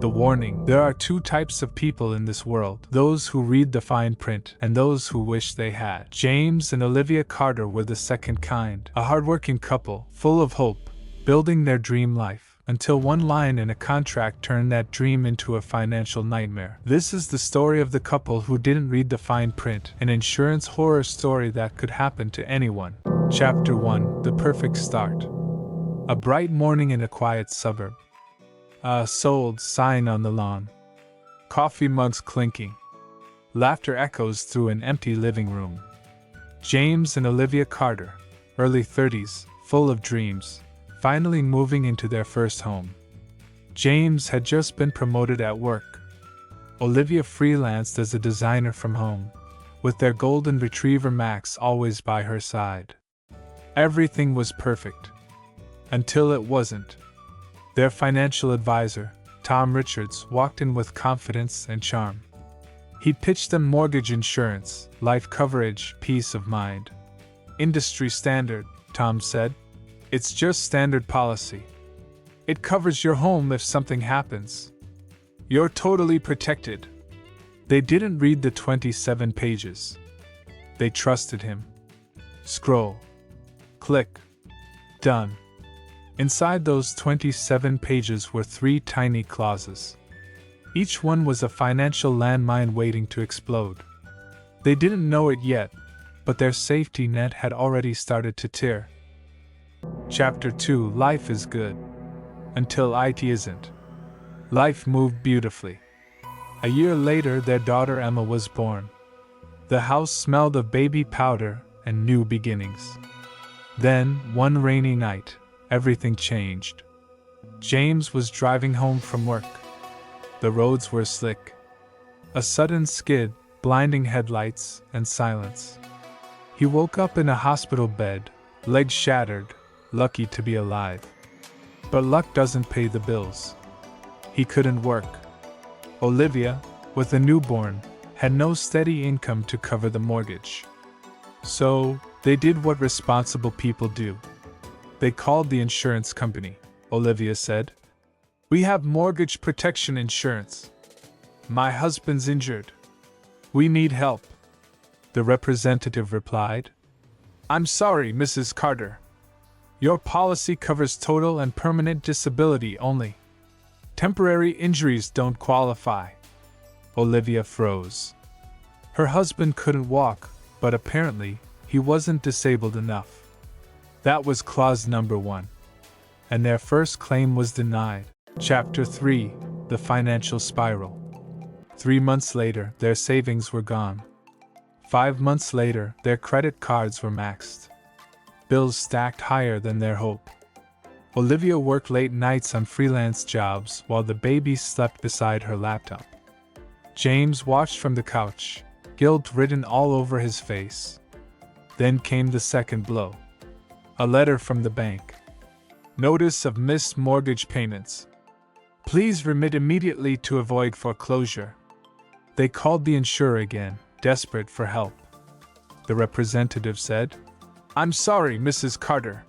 The warning: there are two types of people in this world, those who read the fine print and those who wish they had. James and Olivia Carter were the second kind, a hardworking couple, full of hope, building their dream life, until one line in a contract turned that dream into a financial nightmare. This is the story of the couple who didn't read the fine print, an insurance horror story that could happen to anyone. Chapter 1: The Perfect Start. A bright morning in a quiet suburb. A sold sign on the lawn. Coffee mugs clinking. Laughter echoes through an empty living room. James and Olivia Carter, early 30s, full of dreams, finally moving into their first home. James had just been promoted at work. Olivia freelanced as a designer from home, with their golden retriever Max always by her side. Everything was perfect. Until it wasn't. Their financial advisor, Tom Richards, walked in with confidence and charm. He pitched them mortgage insurance, life coverage, peace of mind. Industry standard, Tom said. It's just standard policy. It covers your home if something happens. You're totally protected. They didn't read the 27 pages. They trusted him. Scroll. Click. Done. Inside those 27 pages were 3 tiny clauses. Each one was a financial landmine waiting to explode. They didn't know it yet, but their safety net had already started to tear. Chapter 2: Life is good. Until it isn't. Life moved beautifully. A year later, their daughter Emma was born. The house smelled of baby powder and new beginnings. Then, one rainy night, everything changed. James was driving home from work. The roads were slick. A sudden skid, blinding headlights, and silence. He woke up in a hospital bed, legs shattered, lucky to be alive. But luck doesn't pay the bills. He couldn't work. Olivia, with a newborn, had no steady income to cover the mortgage. So, they did what responsible people do. They called the insurance company. Olivia said, "We have mortgage protection insurance. My husband's injured. We need help." The representative replied, "I'm sorry, Mrs. Carter. Your policy covers total and permanent disability only. Temporary injuries don't qualify." Olivia froze. Her husband couldn't walk, but apparently, he wasn't disabled enough. That was clause number 1. And their first claim was denied. Chapter 3: The Financial Spiral. 3 months later, their savings were gone. 5 months later, their credit cards were maxed. Bills stacked higher than their hope. Olivia worked late nights on freelance jobs while the baby slept beside her laptop. James watched from the couch, guilt written all over his face. Then came the second blow. A letter from the bank. Notice of missed mortgage payments. Please remit immediately to avoid foreclosure. They called the insurer again, desperate for help. The representative said, "I'm sorry, Mrs. Carter.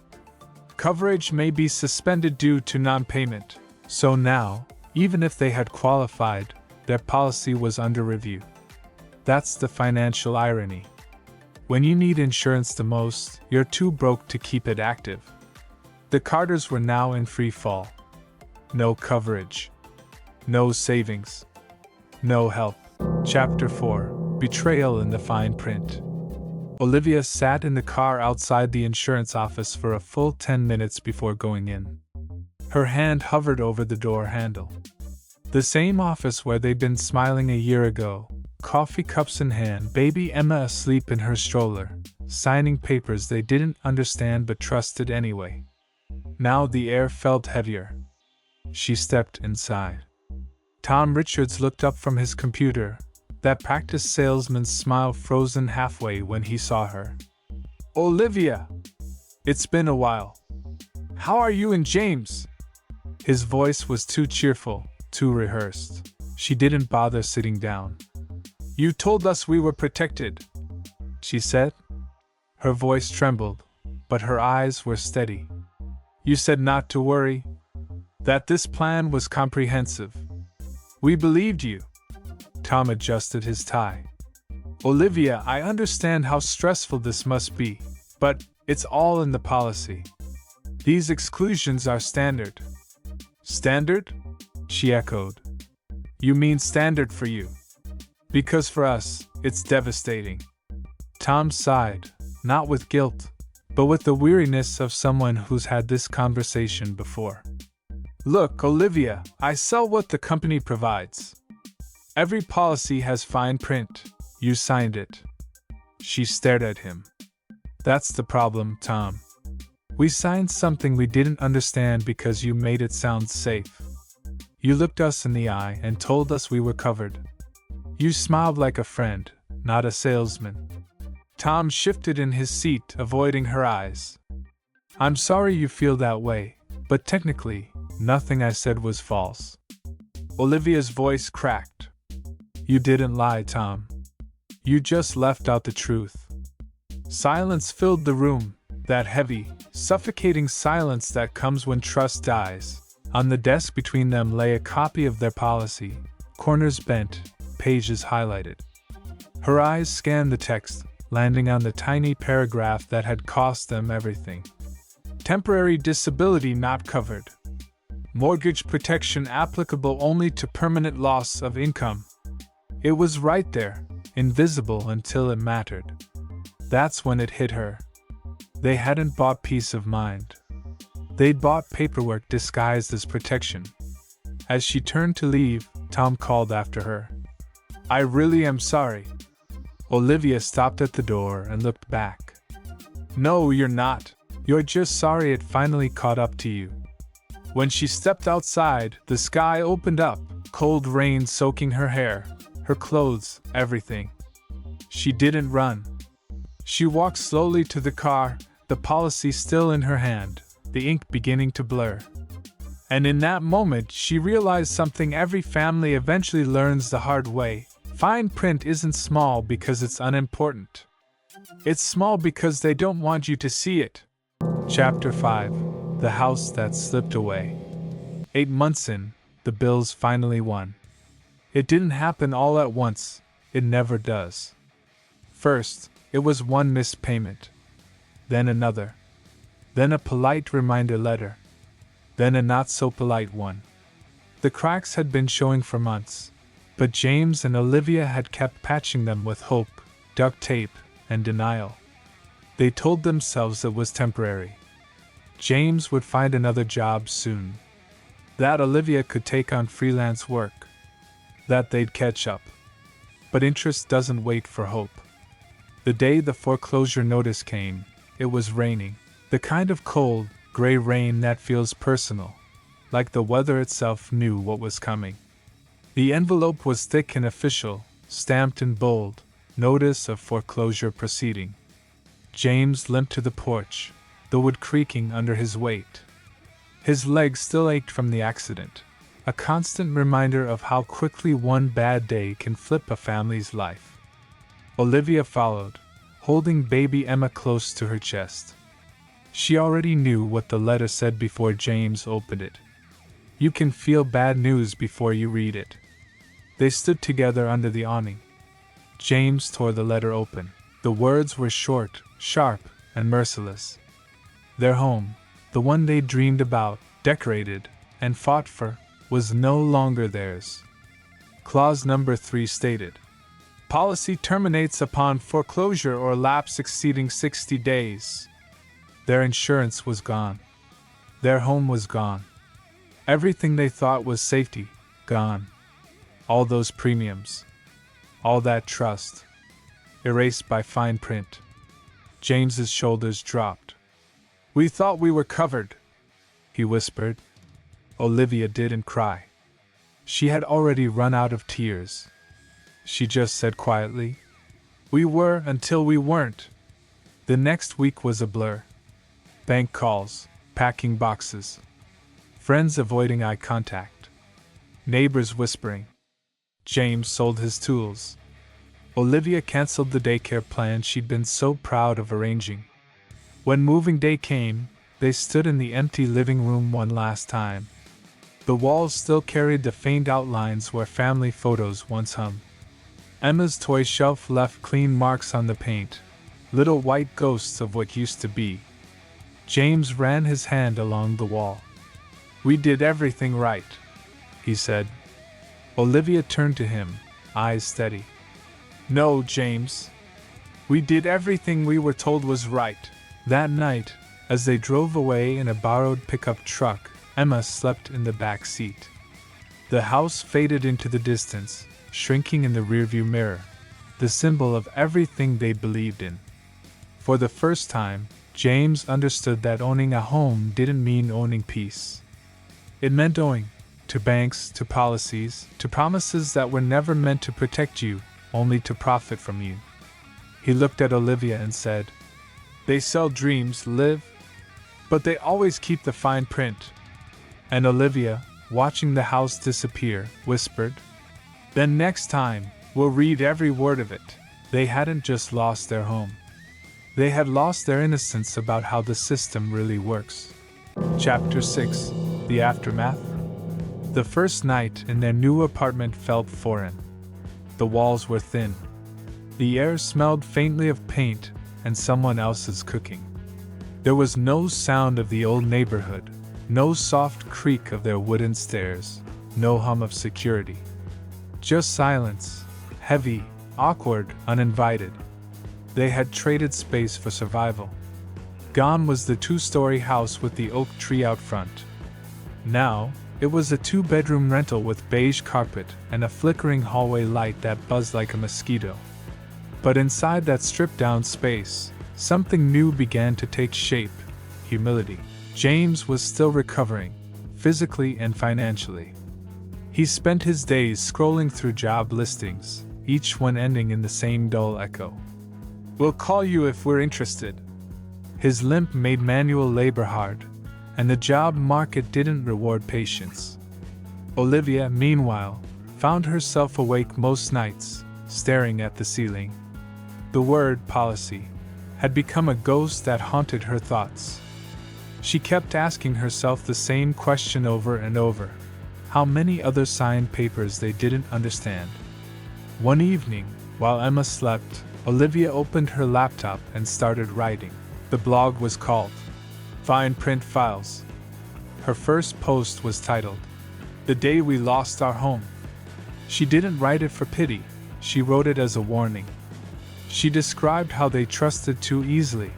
Coverage may be suspended due to non-payment." So now, even if they had qualified, their policy was under review. That's the financial irony. When you need insurance the most, you're too broke to keep it active. The Carters were now in free fall. No coverage. No savings. No help. Chapter 4: Betrayal in the Fine Print. Olivia sat in the car outside the insurance office for a full 10 minutes before going in. Her hand hovered over the door handle. The same office where they'd been smiling a year ago. Coffee cups in hand, baby Emma asleep in her stroller, signing papers they didn't understand but trusted anyway. Now the air felt heavier. She stepped inside. Tom Richards looked up from his computer, that practiced salesman's smile frozen halfway when he saw her. "Olivia! It's been a while. How are you and James?" His voice was too cheerful, too rehearsed. She didn't bother sitting down. "You told us we were protected," she said. Her voice trembled, but her eyes were steady. "You said not to worry, that this plan was comprehensive. We believed you. Tom adjusted his tie. Olivia, I understand how stressful this must be, but it's all in the policy. These exclusions are standard. Standard? She echoed. You mean standard for you? Because for us, it's devastating. Tom sighed, not with guilt, but with the weariness of someone who's had this conversation before. Look, Olivia, I sell what the company provides. Every policy has fine print. You signed it. She stared at him. That's the problem, Tom. We signed something we didn't understand because you made it sound safe. You looked us in the eye and told us we were covered. You smiled like a friend, not a salesman. Tom shifted in his seat, avoiding her eyes. I'm sorry you feel that way, but technically, nothing I said was false. Olivia's voice cracked. You didn't lie, Tom. You just left out the truth. Silence filled the room, that heavy, suffocating silence that comes when trust dies. On the desk between them lay a copy of their policy, corners bent, pages highlighted. Her eyes scanned the text, landing on the tiny paragraph that had cost them everything. Temporary disability not covered. Mortgage protection applicable only to permanent loss of income. It was right there, invisible until it mattered. That's when it hit her. They hadn't bought peace of mind. They'd bought paperwork disguised as protection. As she turned to leave, Tom called after her. I really am sorry. Olivia stopped at the door and looked back. No, you're not. You're just sorry it finally caught up to you. When she stepped outside, the sky opened up, cold rain soaking her hair, her clothes, everything. She didn't run. She walked slowly to the car, the policy still in her hand, the ink beginning to blur. And in that moment, she realized something every family eventually learns the hard way. Fine print isn't small because it's unimportant. It's small because they don't want you to see it. Chapter 5. The House That Slipped Away. 8 months in, the bills finally won. It didn't happen all at once. It never does. First, it was one missed payment. Then another. Then a polite reminder letter. Then a not-so-polite one. The cracks had been showing for months, but James and Olivia had kept patching them with hope, duct tape, and denial. They told themselves it was temporary. James would find another job soon. That Olivia could take on freelance work. That they'd catch up. But interest doesn't wait for hope. The day the foreclosure notice came, it was raining. The kind of cold, gray rain that feels personal, like the weather itself knew what was coming. The envelope was thick and official, stamped in bold, notice of foreclosure proceeding. James limped to the porch, the wood creaking under his weight. His legs still ached from the accident, a constant reminder of how quickly one bad day can flip a family's life. Olivia followed, holding baby Emma close to her chest. She already knew what the letter said before James opened it. You can feel bad news before you read it. They stood together under the awning. James tore the letter open. The words were short, sharp, and merciless. Their home, the one they dreamed about, decorated, and fought for, was no longer theirs. Clause number 3 stated, policy terminates upon foreclosure or lapse exceeding 60 days. Their insurance was gone. Their home was gone. Everything they thought was safety, gone. All those premiums. All that trust. Erased by fine print. James's shoulders dropped. We thought we were covered, he whispered. Olivia didn't cry. She had already run out of tears. She just said quietly, we were until we weren't. The next week was a blur. Bank calls, packing boxes. Friends avoiding eye contact. Neighbors whispering. James sold his tools. Olivia canceled the daycare plan she'd been so proud of arranging. When moving day came, they stood in the empty living room one last time. The walls still carried the faint outlines where family photos once hung. Emma's toy shelf left clean marks on the paint, little white ghosts of what used to be. James ran his hand along the wall. "We did everything right," he said. Olivia turned to him, eyes steady. "No, James. We did everything we were told was right." That night, as they drove away in a borrowed pickup truck, Emma slept in the back seat. The house faded into the distance, shrinking in the rearview mirror, the symbol of everything they believed in. For the first time, James understood that owning a home didn't mean owning peace. It meant owing to banks, to policies, to promises that were never meant to protect you, only to profit from you. He looked at Olivia and said, "They sell dreams, Liv, but they always keep the fine print." And Olivia, watching the house disappear, whispered, "Then next time, we'll read every word of it." They hadn't just lost their home. They had lost their innocence about how the system really works. Chapter 6: The Aftermath. The first night in their new apartment felt foreign. The walls were thin. The air smelled faintly of paint and someone else's cooking. There was no sound of the old neighborhood, no soft creak of their wooden stairs, no hum of security. Just silence, heavy, awkward, uninvited. They had traded space for survival. Gone was the two-story house with the oak tree out front. Now, it was a two-bedroom rental with beige carpet and a flickering hallway light that buzzed like a mosquito. But inside that stripped-down space, something new began to take shape: humility. James was still recovering, physically and financially. He spent his days scrolling through job listings, each one ending in the same dull echo. "We'll call you if we're interested." His limp made manual labor hard, and the job market didn't reward patience. Olivia, meanwhile, found herself awake most nights, staring at the ceiling. The word policy had become a ghost that haunted her thoughts. She kept asking herself the same question over and over: how many others signed papers they didn't understand? One evening, while Emma slept, Olivia opened her laptop and started writing. The blog was called Fine Print Files. Her first post was titled, "The Day We Lost Our Home." She didn't write it for pity, she wrote it as a warning. She described how they trusted too easily,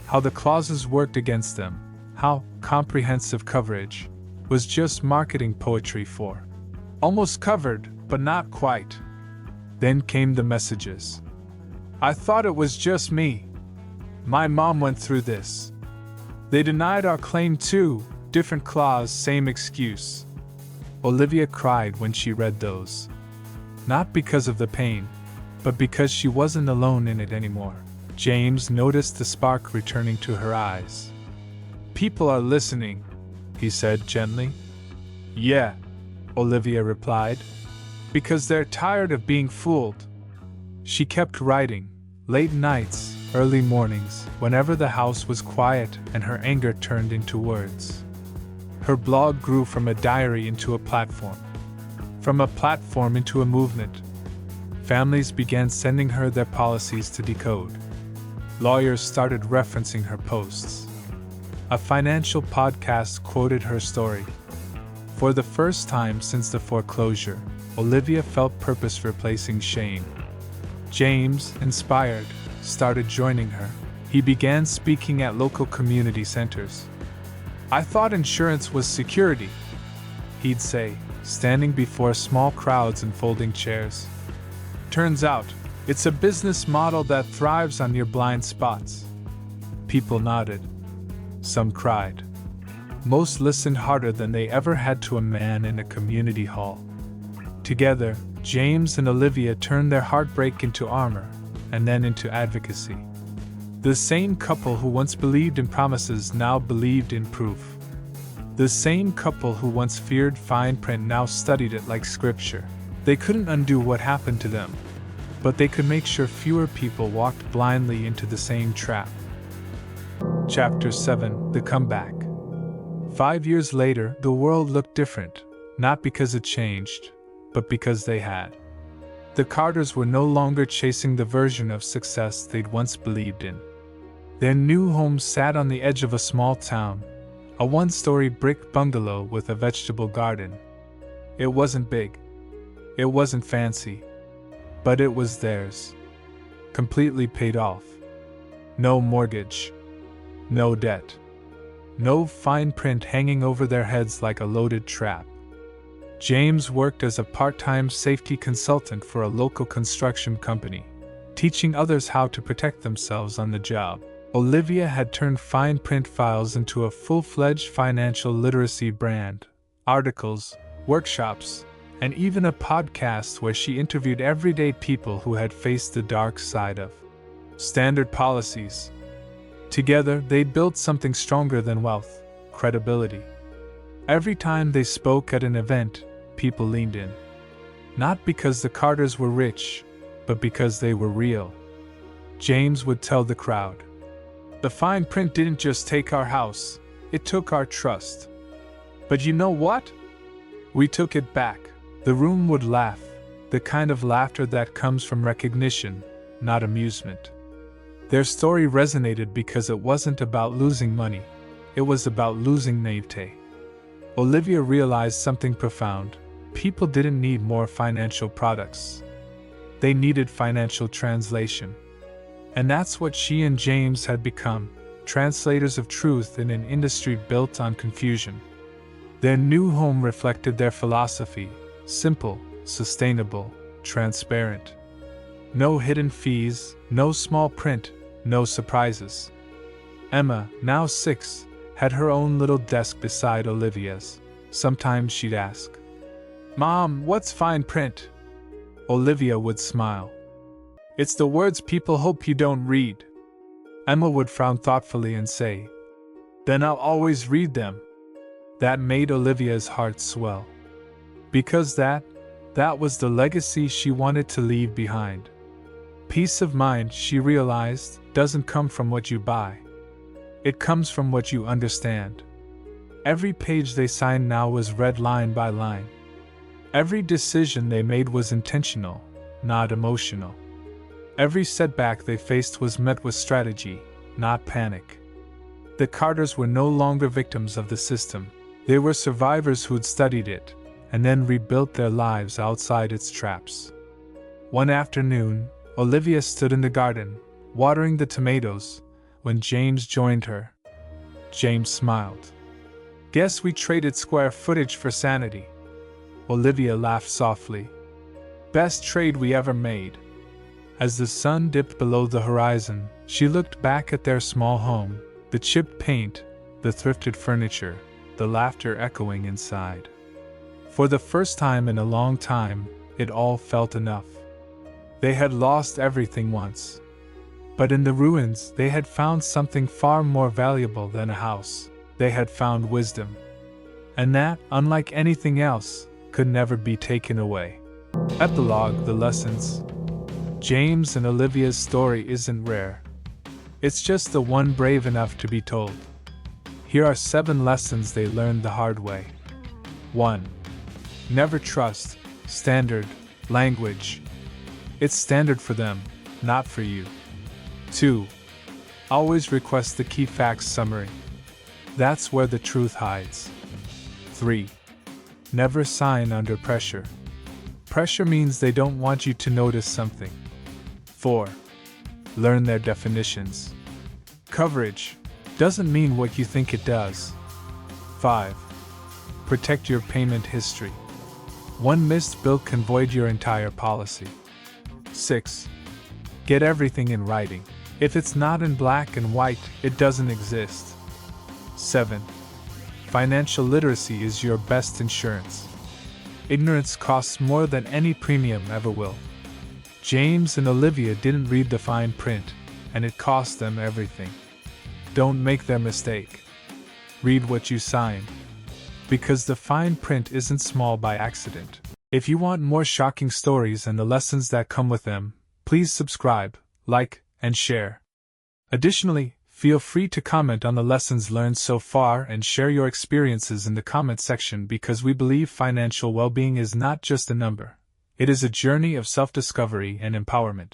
how the clauses worked against them, how comprehensive coverage was just marketing poetry for almost covered, but not quite. Then came the messages. "I thought it was just me. My mom went through this. They denied our claim too, different clause, same excuse." Olivia cried when she read those. Not because of the pain, but because she wasn't alone in it anymore. James noticed the spark returning to her eyes. "People are listening," he said gently. "Yeah," Olivia replied, "because they're tired of being fooled." She kept writing, late nights, early mornings, whenever the house was quiet and her anger turned into words. Her blog grew from a diary into a platform. From a platform into a movement. Families began sending her their policies to decode. Lawyers started referencing her posts. A financial podcast quoted her story. For the first time since the foreclosure, Olivia felt purpose replacing shame. James, inspired, started joining her. He began speaking at local community centers. "I thought insurance was security," he'd say, standing before small crowds and folding chairs. "Turns out, it's a business model that thrives on your blind spots." People nodded. Some cried. Most listened harder than they ever had to a man in a community hall. Together, James and Olivia turned their heartbreak into armor, and then into advocacy. The same couple who once believed in promises now believed in proof. The same couple who once feared fine print now studied it like scripture. They couldn't undo what happened to them, but they could make sure fewer people walked blindly into the same trap. Chapter 7: The Comeback. 5 years later, the world looked different. not because it changed, but because they had. The Carters were no longer chasing the version of success they'd once believed in. Their new home sat on the edge of a small town, a one-story brick bungalow with a vegetable garden. It wasn't big. It wasn't fancy. But it was theirs. Completely paid off. No mortgage. No debt. No fine print hanging over their heads like a loaded trap. James worked as a part-time safety consultant for a local construction company, teaching others how to protect themselves on the job. Olivia had turned fine print files into a full-fledged financial literacy brand, articles, workshops, and even a podcast where she interviewed everyday people who had faced the dark side of standard policies. Together, they built something stronger than wealth, credibility. Every time they spoke at an event, people leaned in. Not because the Carters were rich, but because they were real. James would tell the crowd, "The fine print didn't just take our house, it took our trust. But you know what? We took it back." The room would laugh, the kind of laughter that comes from recognition, not amusement. Their story resonated because it wasn't about losing money, it was about losing naivete. Olivia realized something profound. People didn't need more financial products. They needed financial translation. And that's what she and James had become, translators of truth in an industry built on confusion. Their new home reflected their philosophy: simple, sustainable, transparent. No hidden fees, no small print, no surprises. Emma, now 6, had her own little desk beside Olivia's. Sometimes she'd ask, "Mom, what's fine print?" Olivia would smile. "It's the words people hope you don't read." Emma would frown thoughtfully and say, "Then I'll always read them." That made Olivia's heart swell. Because that was the legacy she wanted to leave behind. Peace of mind, she realized, doesn't come from what you buy. It comes from what you understand. Every page they signed now was read line by line. Every decision they made was intentional, not emotional. Every setback they faced was met with strategy, not panic. The Carters were no longer victims of the system. They were survivors who'd studied it, and then rebuilt their lives outside its traps. One afternoon, Olivia stood in the garden, watering the tomatoes, when James joined her. James smiled. "Guess we traded square footage for sanity." Olivia laughed softly. "Best trade we ever made." As the sun dipped below the horizon, she looked back at their small home, the chipped paint, the thrifted furniture, the laughter echoing inside. For the first time in a long time, it all felt enough. They had lost everything once. But in the ruins, they had found something far more valuable than a house. They had found wisdom. And that, unlike anything else, could never be taken away. Epilogue: the lessons. James and Olivia's story isn't rare. It's just the one brave enough to be told. Here are 7 lessons they learned the hard way. 1. Never trust standard language. It's standard for them, not for you. 2. Always request the key facts summary. That's where the truth hides. 3. Never sign under pressure. Pressure means they don't want you to notice something. 4. Learn their definitions. Coverage doesn't mean what you think it does. 5. Protect your payment history. One missed bill can void your entire policy. 6. Get everything in writing. If it's not in black and white, it doesn't exist. 7. Financial literacy is your best insurance. Ignorance costs more than any premium ever will. James and Olivia didn't read the fine print, and it cost them everything. Don't make their mistake. Read what you sign. Because the fine print isn't small by accident. If you want more shocking stories and the lessons that come with them, please subscribe, like, and share. Additionally, Feel free to comment on the lessons learned so far and share your experiences in the comment section, because we believe financial well-being is not just a number. It is a journey of self-discovery and empowerment.